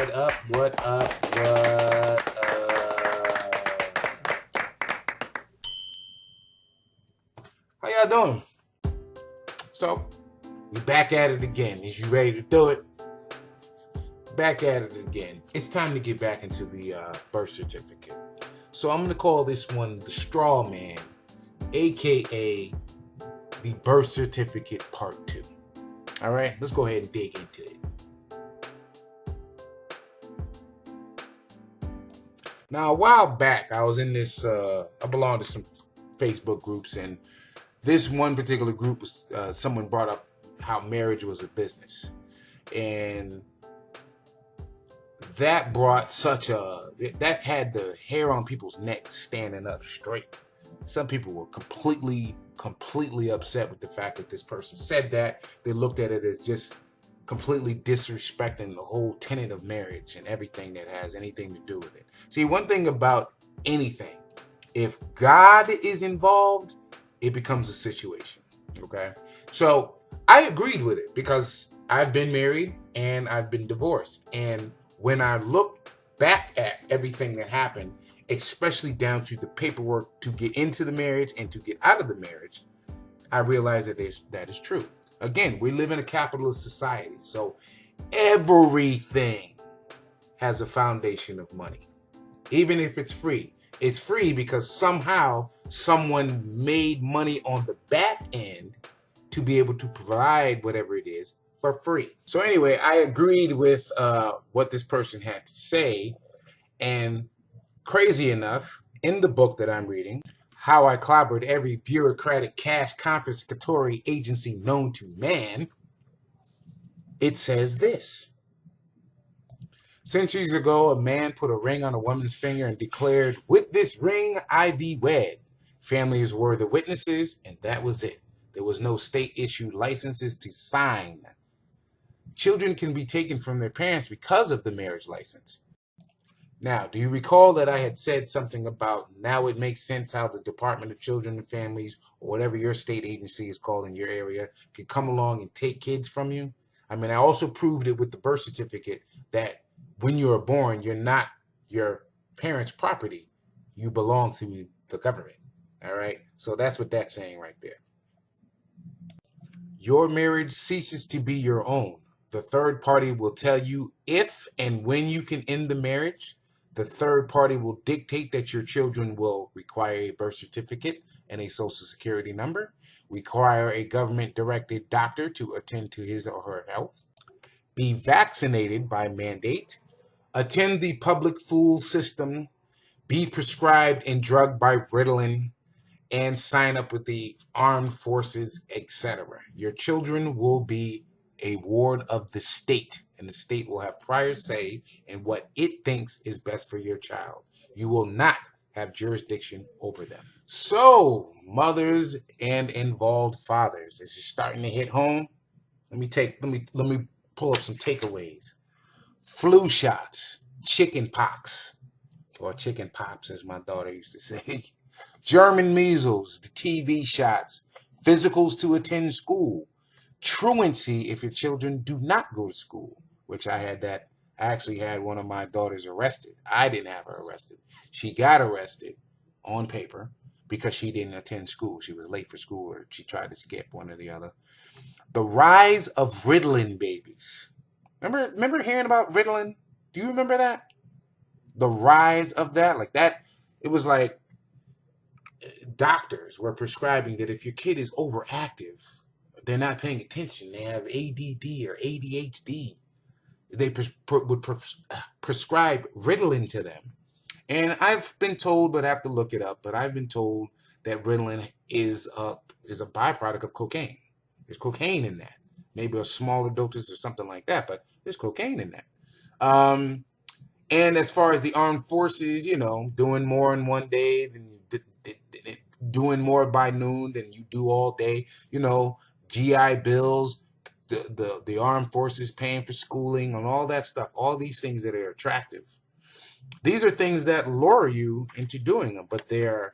What up? What up? What up? How y'all doing? So, we back at it again. Is you ready to do it? Back at it again. It's time to get back into the birth certificate. So I'm going to call this one the straw man, aka the birth certificate part 2. All right, let's go ahead and dig into it. Now, a while back, I was in this, I belong to some Facebook groups, and this one particular group was, someone brought up how marriage was a business. And that brought that had the hair on people's necks standing up straight. Some people were completely upset with the fact that this person said that. They looked at it as just completely disrespecting the whole tenet of marriage and everything that has anything to do with it. See, one thing about anything, if God is involved, it becomes a situation, okay? So I agreed with it because I've been married and I've been divorced. And when I look back at everything that happened, especially down to the paperwork to get into the marriage and to get out of the marriage, I realize that that is true. Again, we live in a capitalist society, so everything has a foundation of money. Even if it's free. It's free because somehow someone made money on the back end to be able to provide whatever it is for free. So anyway, I agreed with what this person had to say, and crazy enough, in the book that I'm reading, How I Clobbered Every Bureaucratic Cash Confiscatory Agency Known to Man, it says this. Centuries ago, a man put a ring on a woman's finger and declared, "With this ring I thee wed." Families were the witnesses, and that was it. There was no state-issued licenses to sign. Children can be taken from their parents because of the marriage license. Now, do you recall that I had said something about now it makes sense how the Department of Children and Families, or whatever your state agency is called in your area, could come along and take kids from you? I mean, I also proved it with the birth certificate that when you are born, you're not your parents' property. You belong to the government. All right? So that's what that's saying right there. Your marriage ceases to be your own. The third party will tell you if and when you can end the marriage. The third party will dictate that your children will require a birth certificate and a social security number, require a government-directed doctor to attend to his or her health, be vaccinated by mandate, attend the public food system, be prescribed and drugged by Ritalin, and sign up with the armed forces, etc. Your children will be a ward of the state, and the state will have prior say in what it thinks is best for your child. You will not have jurisdiction over them. So, mothers and involved fathers, is it starting to hit home? Let me pull up some takeaways. Flu shots, chicken pox, or chicken pops, as my daughter used to say. German measles, the TB shots, physicals to attend school, truancy if your children do not go to school, which I actually had one of my daughters arrested. I didn't have her arrested. She got arrested on paper because she didn't attend school. She was late for school, or she tried to skip, one or the other. The rise of Ritalin babies. Remember hearing about Ritalin? Do you remember that? The rise of that? Like that, it was like doctors were prescribing that if your kid is overactive, they're not paying attention, they have ADD or ADHD, they would prescribe Ritalin to them. And I've been told, but I have to look it up, but I've been told that Ritalin is a byproduct of cocaine. There's cocaine in that. Maybe a smaller dosage or something like that, but there's cocaine in that. And as far as the armed forces, doing more in one day than doing more by noon than you do all day, GI bills, the armed forces paying for schooling and all that stuff, all these things that are attractive. These are things that lure you into doing them, but they're,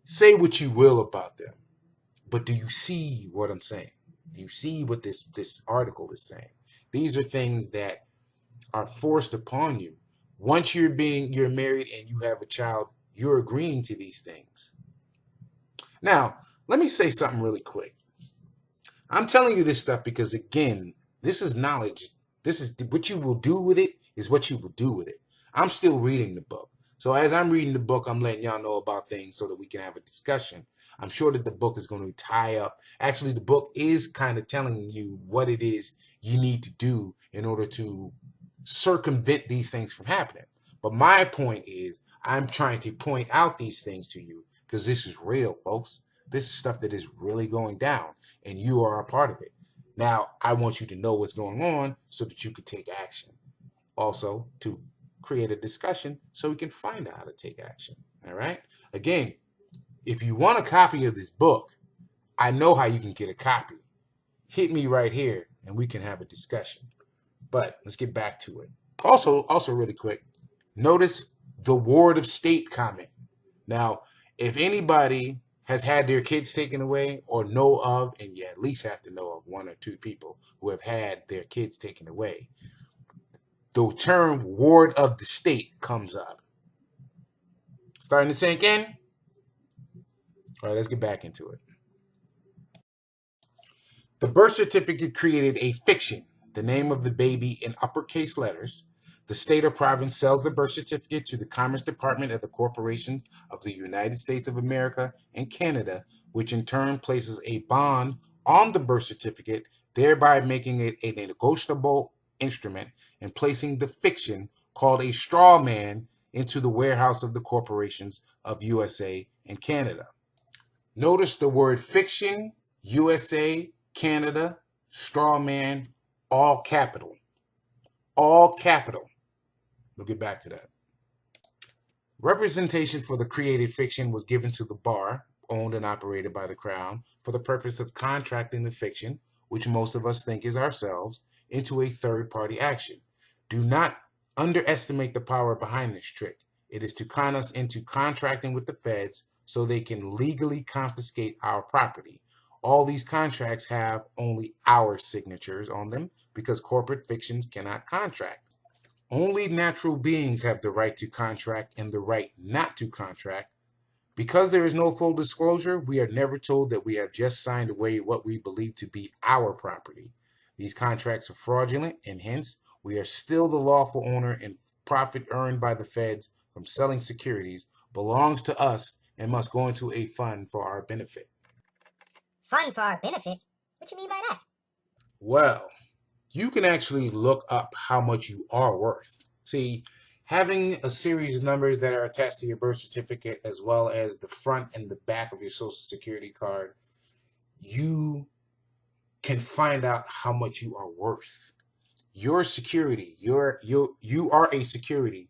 say what you will about them, but do you see what I'm saying? Do you see what this article is saying? These are things that are forced upon you. Once you're married and you have a child, you're agreeing to these things. Now, let me say something really quick. I'm telling you this stuff because, again, this is knowledge. This is what you will do with it is what you will do with it. I'm still reading the book. So as I'm reading the book, I'm letting y'all know about things so that we can have a discussion. I'm sure that the book is going to tie up. Actually, the book is kind of telling you what it is you need to do in order to circumvent these things from happening. But my point is, I'm trying to point out these things to you because this is real, folks. This is stuff that is really going down, and you are a part of it. Now, I want you to know what's going on so that you can take action. Also, to create a discussion so we can find out how to take action. All right? Again, if you want a copy of this book, I know how you can get a copy. Hit me right here, and we can have a discussion. But let's get back to it. Also really quick, notice the ward of state comment. Now, if anybody has had their kids taken away or know of, and you at least have to know of one or two people who have had their kids taken away, the term ward of the state comes up. Starting to sink in? All right, let's get back into it. The birth certificate created a fiction, the name of the baby in uppercase letters. The state or province sells the birth certificate to the Commerce Department of the Corporation of the United States of America and Canada, which in turn places a bond on the birth certificate, thereby making it a negotiable instrument and placing the fiction called a straw man into the warehouse of the corporations of USA and Canada. Notice the word fiction, USA, Canada, straw man, all capital. All capital. We'll get back to that. Representation for the created fiction was given to the bar, owned and operated by the Crown, for the purpose of contracting the fiction, which most of us think is ourselves, into a third-party action. Do not underestimate the power behind this trick. It is to con us into contracting with the feds so they can legally confiscate our property. All these contracts have only our signatures on them because corporate fictions cannot contract. Only natural beings have the right to contract and the right not to contract. Because there is no full disclosure, we are never told that we have just signed away what we believe to be our property. These contracts are fraudulent, and hence, we are still the lawful owner, and profit earned by the feds from selling securities belongs to us and must go into a fund for our benefit. Fund for our benefit? What you mean by that? Well, you can actually look up how much you are worth. See, having a series of numbers that are attached to your birth certificate as well as the front and the back of your social security card, you can find out how much you are worth. Your security, you are a security,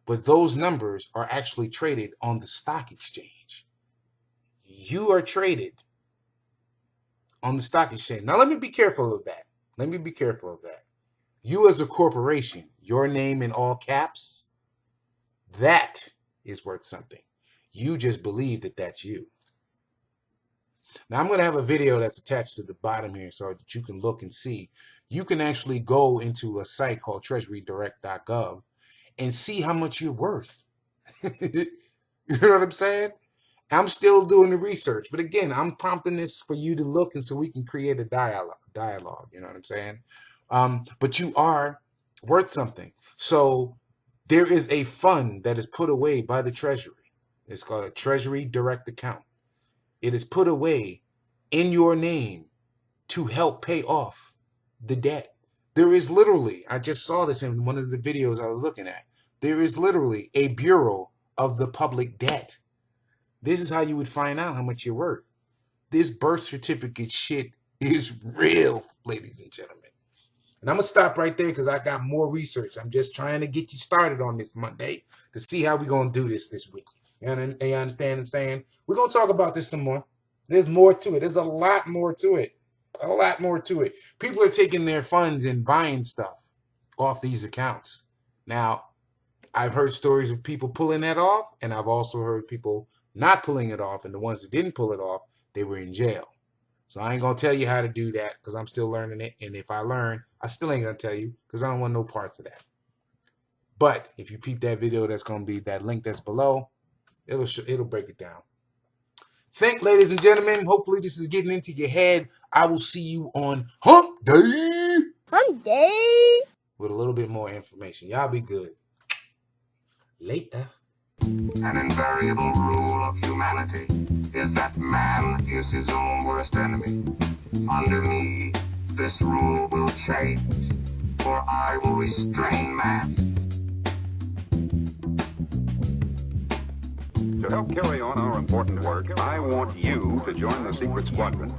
but those numbers are actually traded on the stock exchange. You are traded on the stock exchange. Now, let me be careful of that. You as a corporation, your name in all caps, that is worth something. You just believe that that's you. Now, I'm going to have a video that's attached to the bottom here so that you can look and see. You can actually go into a site called treasurydirect.gov and see how much you're worth. You know what I'm saying? I'm still doing the research. But again, I'm prompting this for you to look and so we can create a dialogue. You know what I'm saying? But you are worth something. So there is a fund that is put away by the Treasury. It's called a Treasury Direct Account. It is put away in your name to help pay off the debt. There is literally, I just saw this in one of the videos I was looking at. There is literally a Bureau of the Public Debt. This is how you would find out how much you're worth. This birth certificate shit is real, ladies and gentlemen. And I'm going to stop right there because I got more research. I'm just trying to get you started on this Monday to see how we're going to do this week. You understand what I'm saying? We're going to talk about this some more. There's more to it. There's a lot more to it. A lot more to it. People are taking their funds and buying stuff off these accounts. Now, I've heard stories of people pulling that off, and I've also heard people not pulling it off, and the ones that didn't pull it off, they were in jail. So I ain't gonna tell you how to do that because I'm still learning it. And if I learn, I still ain't gonna tell you because I don't want no parts of that. But if you peep that video, that's gonna be that link that's below. It'll break it down. Ladies and gentlemen, hopefully this is getting into your head. I will see you on Hump Day. Hump Day. With a little bit more information. Y'all be good. Later. An invariable rule of humanity is that man is his own worst enemy. Under me, this rule will change, for I will restrain man. To help carry on our important work, I want you to join the Secret Squadron.